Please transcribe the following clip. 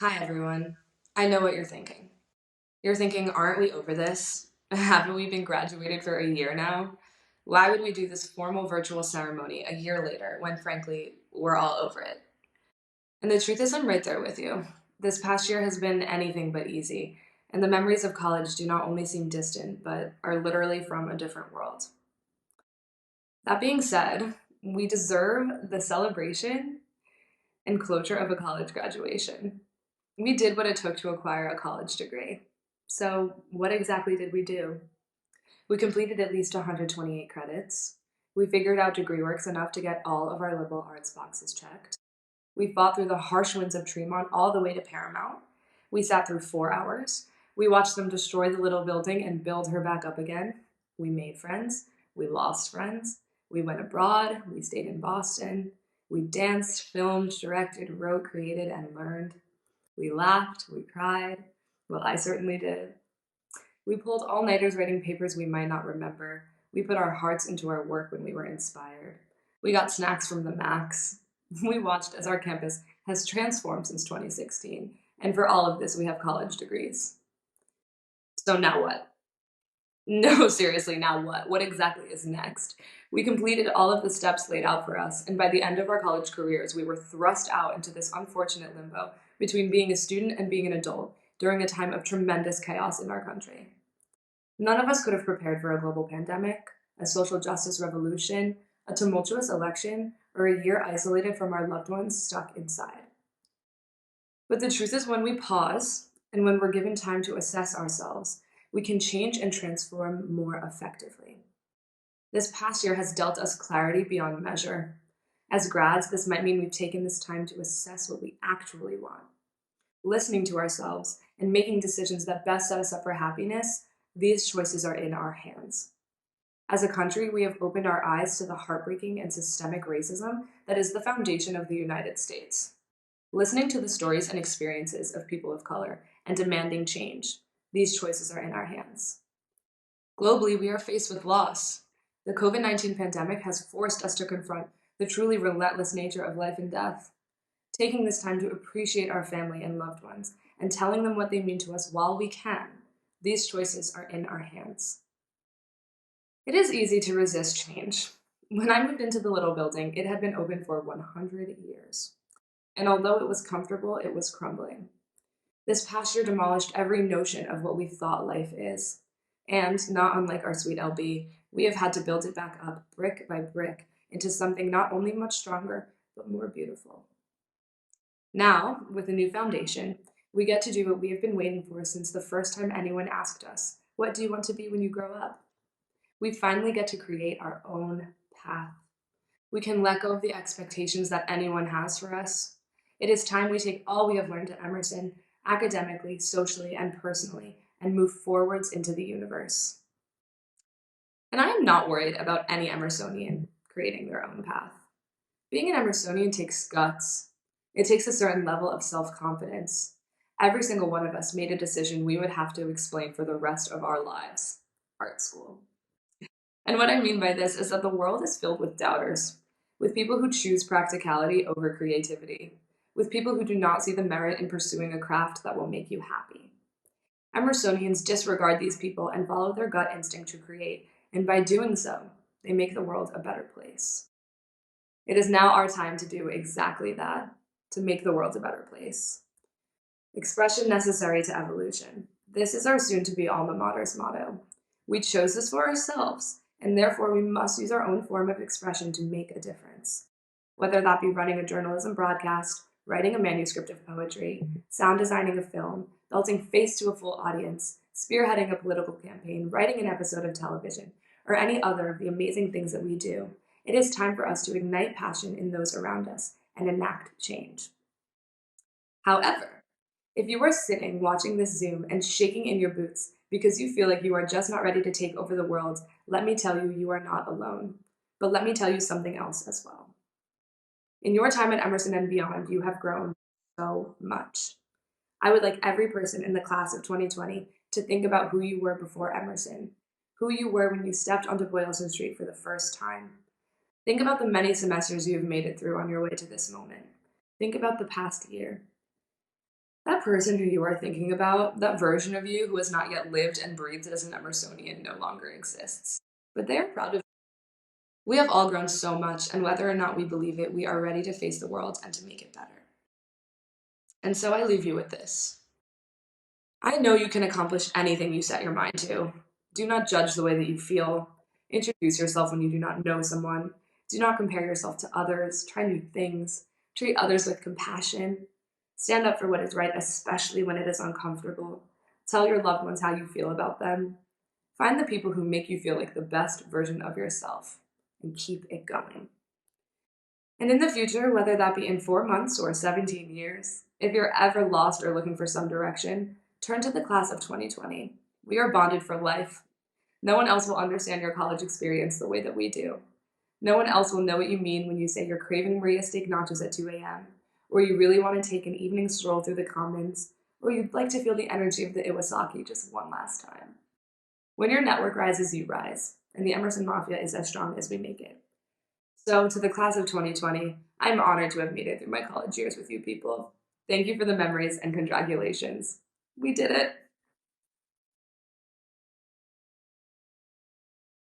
Hi, everyone. I know what you're thinking. You're thinking, aren't we over this? Haven't we been graduated for a year now? Why would we do this formal virtual ceremony a year later when, frankly, we're all over it? And the truth is, I'm right there with you. This past year has been anything but easy, and the memories of college do not only seem distant, but are literally from a different world. That being said, we deserve the celebration and closure of a college graduation. We did what it took to acquire a college degree. So, what exactly did we do? We completed at least 128 credits. We figured out degree works enough to get all of our liberal arts boxes checked. We fought through the harsh winds of Tremont all the way to Paramount. We sat through 4 hours. We watched them destroy the little building and build her back up again. We made friends. We lost friends. We went abroad. We stayed in Boston. We danced, filmed, directed, wrote, created, and learned. We laughed, we cried. Well, I certainly did. We pulled all nighters writing papers we might not remember. We put our hearts into our work when we were inspired. We got snacks from the Max. We watched as our campus has transformed since 2016. And for all of this, we have college degrees. So now what? No, seriously, now what? What exactly is next? We completed all of the steps laid out for us, and by the end of our college careers, we were thrust out into this unfortunate limbo between being a student and being an adult during a time of tremendous chaos in our country. None of us could have prepared for a global pandemic, a social justice revolution, a tumultuous election, or a year isolated from our loved ones stuck inside. But the truth is, when we pause and when we're given time to assess ourselves, we can change and transform more effectively. This past year has dealt us clarity beyond measure. As grads, this might mean we've taken this time to assess what we actually want. Listening to ourselves and making decisions that best set us up for happiness, these choices are in our hands. As a country, we have opened our eyes to the heartbreaking and systemic racism that is the foundation of the United States. Listening to the stories and experiences of people of color and demanding change, these choices are in our hands. Globally, we are faced with loss. The COVID-19 pandemic has forced us to confront the truly relentless nature of life and death. Taking this time to appreciate our family and loved ones and telling them what they mean to us while we can, these choices are in our hands. It is easy to resist change. When I moved into the little building, it had been open for 100 years. And although it was comfortable, it was crumbling. This past year demolished every notion of what we thought life is. And, not unlike our sweet LB, we have had to build it back up brick by brick into something not only much stronger, but more beautiful. Now, with a new foundation, we get to do what we have been waiting for since the first time anyone asked us, "What do you want to be when you grow up?" We finally get to create our own path. We can let go of the expectations that anyone has for us. It is time we take all we have learned at Emerson, academically, socially, and personally, and move forwards into the universe. And I am not worried about any Emersonian creating their own path. Being an Emersonian takes guts. It takes a certain level of self-confidence. Every single one of us made a decision we would have to explain for the rest of our lives. Art school. And what I mean by this is that the world is filled with doubters, with people who choose practicality over creativity, with people who do not see the merit in pursuing a craft that will make you happy. Emersonians disregard these people and follow their gut instinct to create, and by doing so, they make the world a better place. It is now our time to do exactly that, to make the world a better place. Expression necessary to evolution. This is our soon-to-be alma mater's motto. We chose this for ourselves, and therefore we must use our own form of expression to make a difference. Whether that be running a journalism broadcast, writing a manuscript of poetry, sound designing a film, belting face to a full audience, spearheading a political campaign, writing an episode of television, or any other of the amazing things that we do, it is time for us to ignite passion in those around us and enact change. However, if you are sitting watching this Zoom and shaking in your boots because you feel like you are just not ready to take over the world, let me tell you, you are not alone. But let me tell you something else as well. In your time at Emerson and beyond, you have grown so much. I would like every person in the class of 2020 to think about who you were before Emerson, who you were when you stepped onto Boylston Street for the first time. Think about the many semesters you have made it through on your way to this moment. Think about the past year. That person who you are thinking about, that version of you who has not yet lived and breathed as an Emersonian, no longer exists. But they are proud of. We have all grown so much, and whether or not we believe it, we are ready to face the world and to make it better. And so I leave you with this. I know you can accomplish anything you set your mind to. Do not judge the way that you feel. Introduce yourself when you do not know someone. Do not compare yourself to others. Try new things. Treat others with compassion. Stand up for what is right, especially when it is uncomfortable. Tell your loved ones how you feel about them. Find the people who make you feel like the best version of yourself and keep it going. And in the future, whether that be in 4 months or 17 years, if you're ever lost or looking for some direction, turn to the class of 2020. We are bonded for life. No one else will understand your college experience the way that we do. No one else will know what you mean when you say you're craving Maria steak nachos at 2 a.m., or you really want to take an evening stroll through the commons, or you'd like to feel the energy of the Iwasaki just one last time. When your network rises, you rise, and the Emerson Mafia is as strong as we make it. So, to the class of 2020, I'm honored to have made it through my college years with you people. Thank you for the memories and congratulations. We did it.